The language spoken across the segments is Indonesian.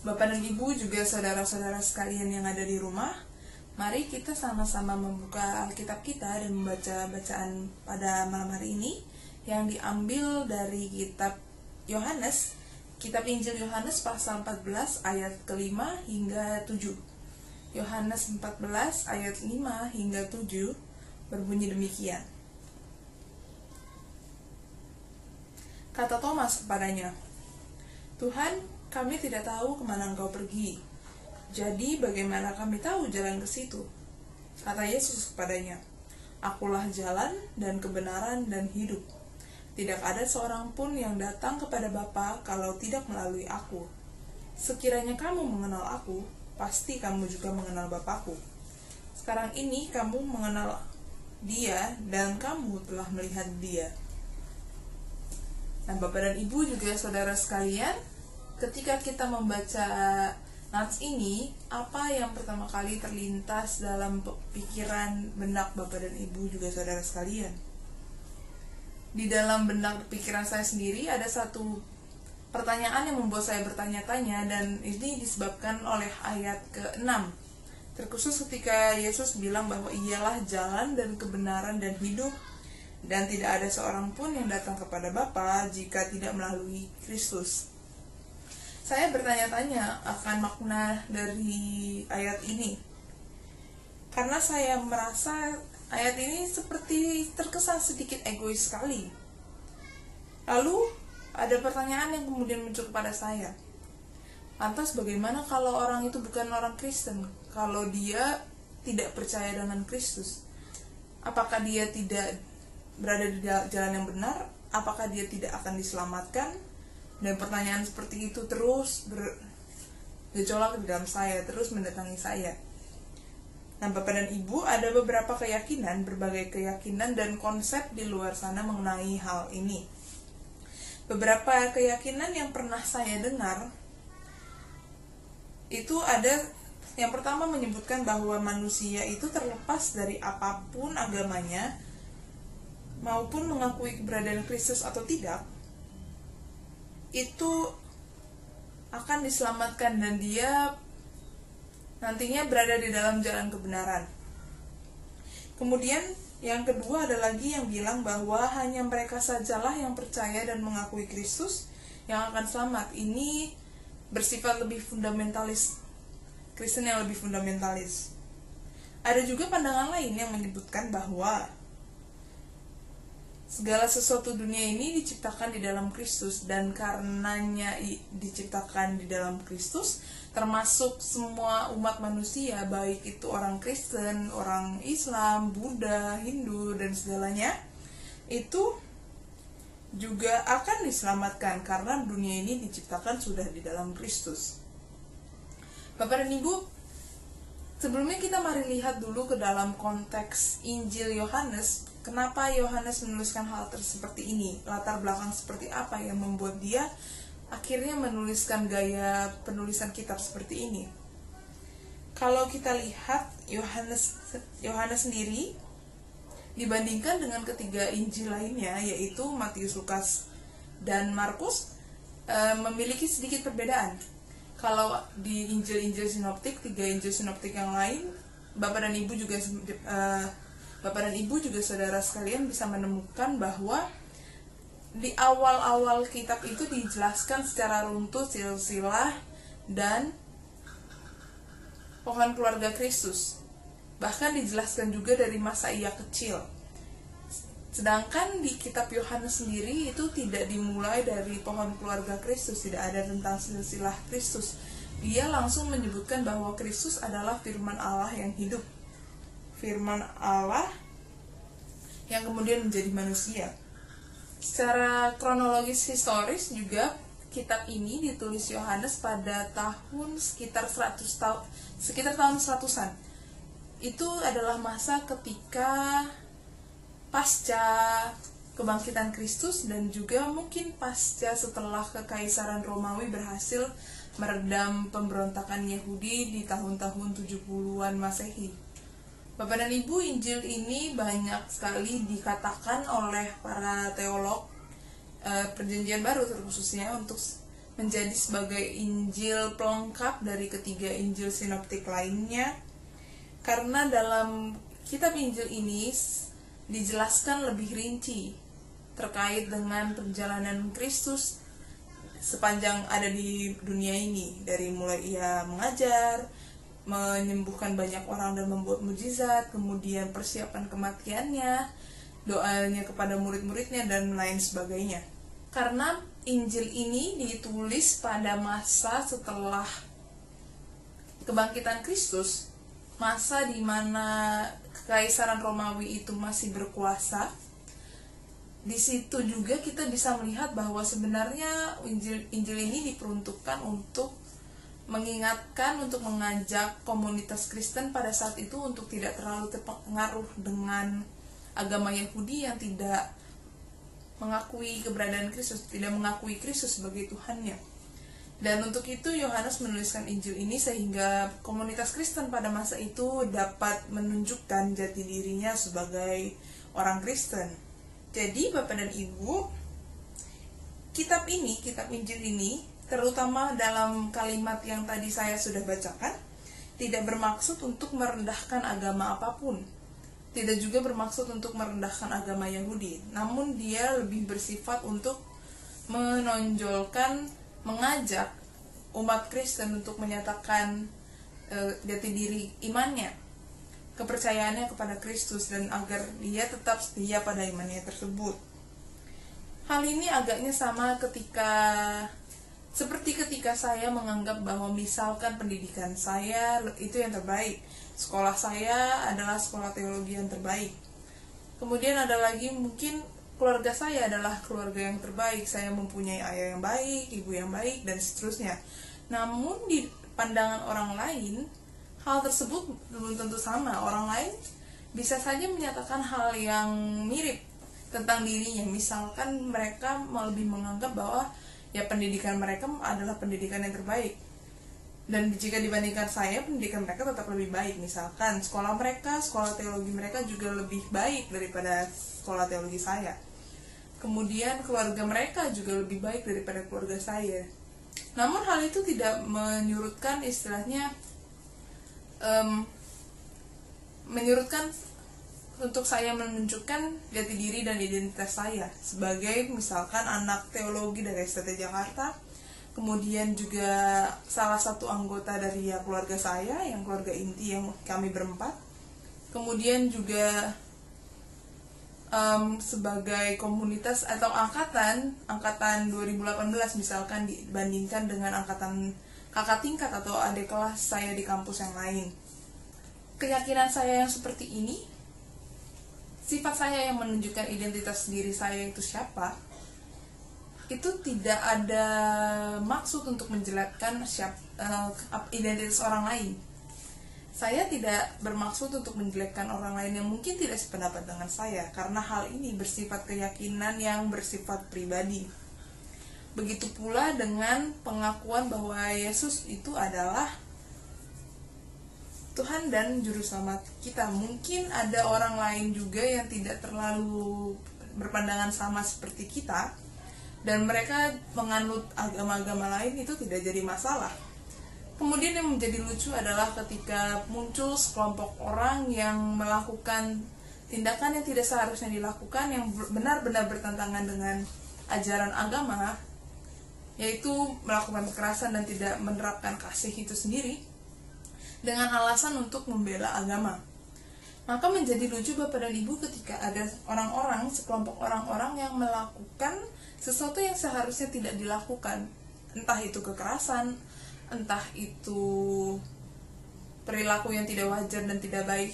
Bapak dan Ibu juga saudara-saudara sekalian yang ada di rumah, mari kita sama-sama membuka Alkitab kita dan membaca bacaan pada malam hari ini yang diambil dari kitab Yohanes, kitab Injil Yohanes pasal 14 ayat ke-5 hingga 7. Yohanes 14 ayat 5 hingga 7 berbunyi demikian. Kata Thomas kepadanya, "Tuhan, kami tidak tahu kemana Engkau pergi. Jadi bagaimana kami tahu jalan ke situ?" Kata Yesus kepadanya, "Akulah jalan dan kebenaran dan hidup. Tidak ada seorang pun yang datang kepada Bapa kalau tidak melalui Aku. Sekiranya kamu mengenal Aku, pasti kamu juga mengenal Bapa-Ku. Sekarang ini kamu mengenal Dia dan kamu telah melihat Dia." Nah, Bapak dan Ibu juga saudara sekalian, ketika kita membaca nats ini, apa yang pertama kali terlintas dalam pikiran benak Bapak dan Ibu juga saudara sekalian? Di dalam benak pikiran saya sendiri ada satu pertanyaan yang membuat saya bertanya-tanya, dan ini disebabkan oleh ayat ke-6. Terkhusus ketika Yesus bilang bahwa Ialah jalan dan kebenaran dan hidup, dan tidak ada seorang pun yang datang kepada Bapa jika tidak melalui Kristus. Saya bertanya-tanya akan makna dari ayat ini, karena saya merasa ayat ini seperti terkesan sedikit egois sekali. Lalu ada pertanyaan yang kemudian muncul kepada saya, lantas bagaimana kalau orang itu bukan orang Kristen? Kalau dia tidak percaya dengan Kristus, apakah dia tidak berada di jalan yang benar? Apakah dia tidak akan diselamatkan? Dan pertanyaan seperti itu terus bergejolak di dalam saya, terus mendatangi saya. Nah, Bapak dan Ibu, ada beberapa keyakinan, berbagai keyakinan dan konsep di luar sana mengenai hal ini. Beberapa keyakinan yang pernah saya dengar, itu ada yang pertama menyebutkan bahwa manusia itu terlepas dari apapun agamanya, maupun mengakui keberadaan Kristus atau tidak, itu akan diselamatkan dan dia nantinya berada di dalam jalan kebenaran. Kemudian yang kedua ada lagi yang bilang bahwa hanya mereka sajalah yang percaya dan mengakui Kristus yang akan selamat. Ini bersifat lebih fundamentalis, Kristen yang lebih fundamentalis. Ada juga pandangan lain yang menyebutkan bahwa segala sesuatu dunia ini diciptakan di dalam Kristus, dan karenanya diciptakan di dalam Kristus, termasuk semua umat manusia, baik itu orang Kristen, orang Islam, Buddha, Hindu, dan segalanya, itu juga akan diselamatkan karena dunia ini diciptakan sudah di dalam Kristus. Bapak dan Ibu, sebelumnya kita mari lihat dulu ke dalam konteks Injil Yohanes. Kenapa Yohanes menuliskan hal seperti ini? Latar belakang seperti apa yang membuat dia akhirnya menuliskan gaya penulisan kitab seperti ini? Kalau kita lihat Yohanes sendiri dibandingkan dengan ketiga Injil lainnya, yaitu Matius, Lukas, dan Markus, memiliki sedikit perbedaan. Kalau di Injil-Injil sinoptik, tiga Injil sinoptik yang lain, Bapak dan Ibu juga saudara sekalian bisa menemukan bahwa di awal-awal kitab itu dijelaskan secara runtut silsilah dan pohon keluarga Kristus. Bahkan dijelaskan juga dari masa ia kecil. Sedangkan di kitab Yohanes sendiri itu tidak dimulai dari pohon keluarga Kristus, tidak ada tentang silsilah Kristus. Dia langsung menyebutkan bahwa Kristus adalah firman Allah yang hidup. Firman Allah yang kemudian menjadi manusia. Secara kronologis historis juga, kitab ini ditulis Yohanes pada tahun sekitar tahun 100-an. Itu adalah masa ketika pasca kebangkitan Kristus, dan juga mungkin pasca setelah kekaisaran Romawi berhasil meredam pemberontakan Yahudi di tahun-tahun 70-an Masehi. Bapak dan Ibu, Injil ini banyak sekali dikatakan oleh para teolog Perjanjian Baru, terkhususnya untuk menjadi sebagai Injil pelengkap dari ketiga Injil sinoptik lainnya, karena dalam kitab Injil ini dijelaskan lebih rinci terkait dengan perjalanan Kristus sepanjang ada di dunia ini, dari mulai ia mengajar, menyembuhkan banyak orang dan membuat mujizat, kemudian persiapan kematiannya, doanya kepada murid-muridnya, dan lain sebagainya. Karena Injil ini ditulis pada masa setelah kebangkitan Kristus, masa di mana Kekaisaran Romawi itu masih berkuasa. Di situ juga kita bisa melihat bahwa sebenarnya Injil ini diperuntukkan untuk mengingatkan, untuk mengajak komunitas Kristen pada saat itu untuk tidak terlalu terpengaruh dengan agama Yahudi yang tidak mengakui keberadaan Kristus, tidak mengakui Kristus sebagai Tuhannya. Dan untuk itu Yohanes menuliskan Injil ini sehingga komunitas Kristen pada masa itu dapat menunjukkan jati dirinya sebagai orang Kristen. Jadi Bapak dan Ibu, kitab Injil ini, terutama dalam kalimat yang tadi saya sudah bacakan, tidak bermaksud untuk merendahkan agama apapun. Tidak juga bermaksud untuk merendahkan agama Yahudi. Namun dia lebih bersifat untuk menonjolkan, mengajak umat Kristen untuk menyatakan jati diri imannya, kepercayaannya kepada Kristus, dan agar dia tetap setia pada imannya tersebut. Hal ini agaknya sama seperti ketika saya menganggap bahwa misalkan pendidikan saya itu yang terbaik, sekolah saya adalah sekolah teologi yang terbaik. Kemudian ada lagi mungkin keluarga saya adalah keluarga yang terbaik, saya mempunyai ayah yang baik, ibu yang baik, dan seterusnya. Namun di pandangan orang lain, hal tersebut belum tentu sama. Orang lain bisa saja menyatakan hal yang mirip tentang dirinya. Misalkan mereka lebih menganggap bahwa ya pendidikan mereka adalah pendidikan yang terbaik, dan jika dibandingkan saya, pendidikan mereka tetap lebih baik. Misalkan sekolah teologi mereka juga lebih baik daripada sekolah teologi saya. Kemudian keluarga mereka juga lebih baik daripada keluarga saya. Namun hal itu tidak menyurutkan menyurutkan untuk saya menunjukkan jati diri dan identitas saya sebagai misalkan anak teologi dari STT Jakarta, kemudian juga salah satu anggota dari keluarga saya, yang keluarga inti yang kami berempat, kemudian juga sebagai komunitas atau angkatan 2018 misalkan dibandingkan dengan angkatan kakak tingkat atau adik kelas saya di kampus yang lain. Keyakinan saya yang seperti ini, sifat saya yang menunjukkan identitas diri saya itu siapa, itu tidak ada maksud untuk menjelaskan identitas orang lain. Saya tidak bermaksud untuk menjelekkan orang lain yang mungkin tidak sependapat dengan saya, karena hal ini bersifat keyakinan yang bersifat pribadi. Begitu pula dengan pengakuan bahwa Yesus itu adalah Tuhan dan Juru Selamat kita. Mungkin ada orang lain juga yang tidak terlalu berpandangan sama seperti kita, dan mereka menganut agama-agama lain, itu tidak jadi masalah. Kemudian yang menjadi lucu adalah ketika muncul sekelompok orang yang melakukan tindakan yang tidak seharusnya dilakukan, yang benar-benar bertentangan dengan ajaran agama, yaitu melakukan kekerasan dan tidak menerapkan kasih itu sendiri dengan alasan untuk membela agama. Maka menjadi lucu Bapak dan Ibu ketika ada sekelompok orang-orang yang melakukan sesuatu yang seharusnya tidak dilakukan, entah itu kekerasan, entah itu perilaku yang tidak wajar dan tidak baik,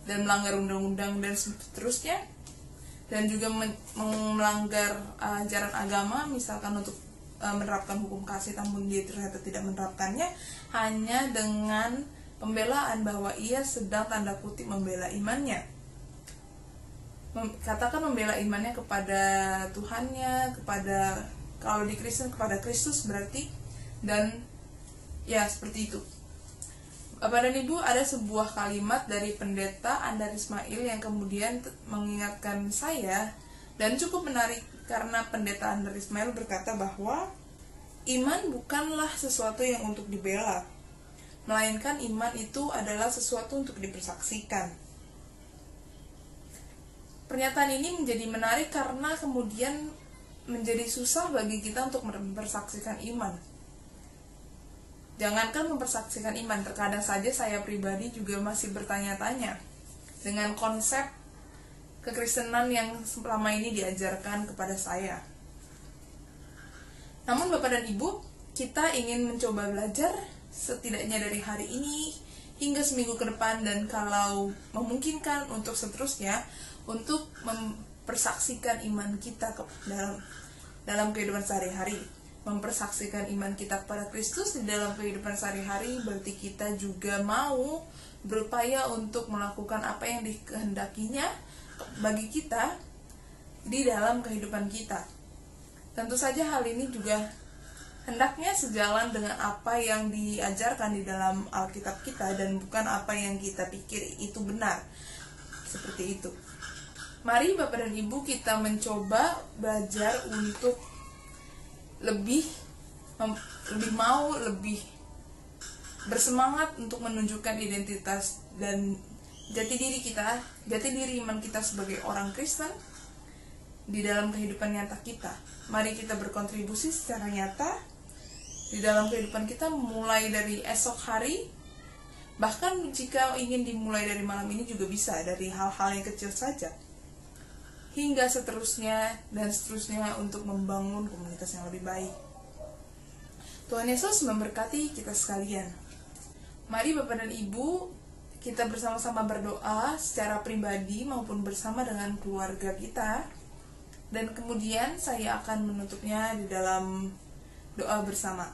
dan melanggar undang-undang dan seterusnya, dan juga melanggar ajaran agama, misalkan untuk menerapkan hukum kasih namun dia ternyata tidak menerapkannya, hanya dengan pembelaan bahwa ia sedang tanda kutip membela imannya. Katakan membela imannya kepada Tuhannya, kalau di Kristen kepada Kristus berarti, dan ya seperti itu. Bapak dan Ibu, ada sebuah kalimat dari pendeta Andar Ismail yang kemudian mengingatkan saya, dan cukup menarik karena pendeta Andar Ismail berkata bahwa iman bukanlah sesuatu yang untuk dibela, melainkan iman itu adalah sesuatu untuk dipersaksikan. Pernyataan ini menjadi menarik karena kemudian menjadi susah bagi kita untuk mempersaksikan iman. Jangankan mempersaksikan iman, terkadang saja saya pribadi juga masih bertanya-tanya dengan konsep kekristenan yang selama ini diajarkan kepada saya. Namun Bapak dan Ibu, kita ingin mencoba belajar setidaknya dari hari ini hingga seminggu ke depan, dan kalau memungkinkan untuk seterusnya, untuk mempersaksikan iman kita dalam kehidupan sehari-hari. Mempersaksikan iman kita kepada Kristus di dalam kehidupan sehari-hari berarti kita juga mau berupaya untuk melakukan apa yang dikehendakinya bagi kita di dalam kehidupan kita. Tentu saja hal ini juga hendaknya sejalan dengan apa yang diajarkan di dalam Alkitab kita dan bukan apa yang kita pikir itu benar. Seperti itu. Mari Bapak dan Ibu kita mencoba belajar untuk lebih bersemangat untuk menunjukkan identitas dan jati diri iman kita sebagai orang Kristen di dalam kehidupan nyata kita. Mari kita berkontribusi secara nyata di dalam kehidupan kita mulai dari esok hari, bahkan jika ingin dimulai dari malam ini juga bisa, dari hal-hal yang kecil saja, hingga seterusnya dan seterusnya untuk membangun komunitas yang lebih baik. Tuhan Yesus memberkati kita sekalian. Mari Bapak dan Ibu, kita bersama-sama berdoa secara pribadi maupun bersama dengan keluarga kita. Dan kemudian saya akan menutupnya di dalam doa bersama.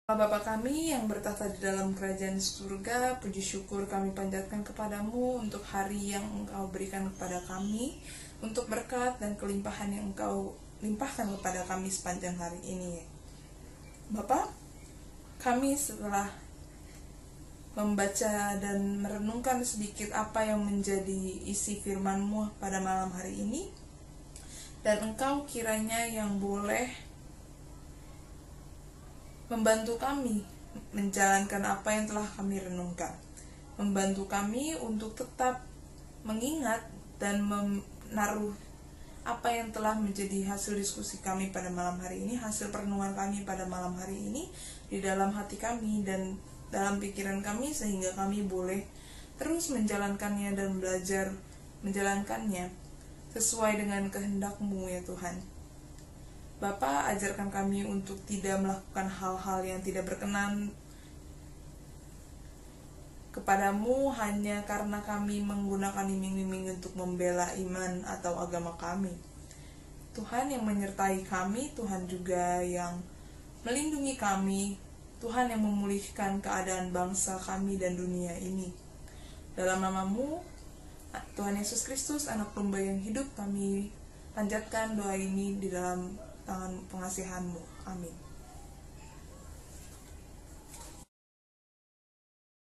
Bapa kami yang bertahta di dalam kerajaan surga, puji syukur kami panjatkan kepadamu untuk hari yang Engkau berikan kepada kami, untuk berkat dan kelimpahan yang Engkau limpahkan kepada kami sepanjang hari ini. Bapa, kami setelah membaca dan merenungkan sedikit apa yang menjadi isi firman-Mu pada malam hari ini, dan Engkau kiranya yang boleh membantu kami menjalankan apa yang telah kami renungkan, membantu kami untuk tetap mengingat dan menaruh apa yang telah menjadi hasil diskusi kami pada malam hari ini, hasil perenungan kami pada malam hari ini di dalam hati kami dan dalam pikiran kami, sehingga kami boleh terus menjalankannya dan belajar menjalankannya sesuai dengan kehendak-Mu ya Tuhan. Bapa, ajarkan kami untuk tidak melakukan hal-hal yang tidak berkenan kepadamu hanya karena kami menggunakan iming-iming untuk membela iman atau agama kami. Tuhan yang menyertai kami, Tuhan juga yang melindungi kami, Tuhan yang memulihkan keadaan bangsa kami dan dunia ini. Dalam nama-Mu, Tuhan Yesus Kristus, Anak Domba yang hidup, kami panjatkan doa ini di dalam tangan pengasihan-Mu. Amin.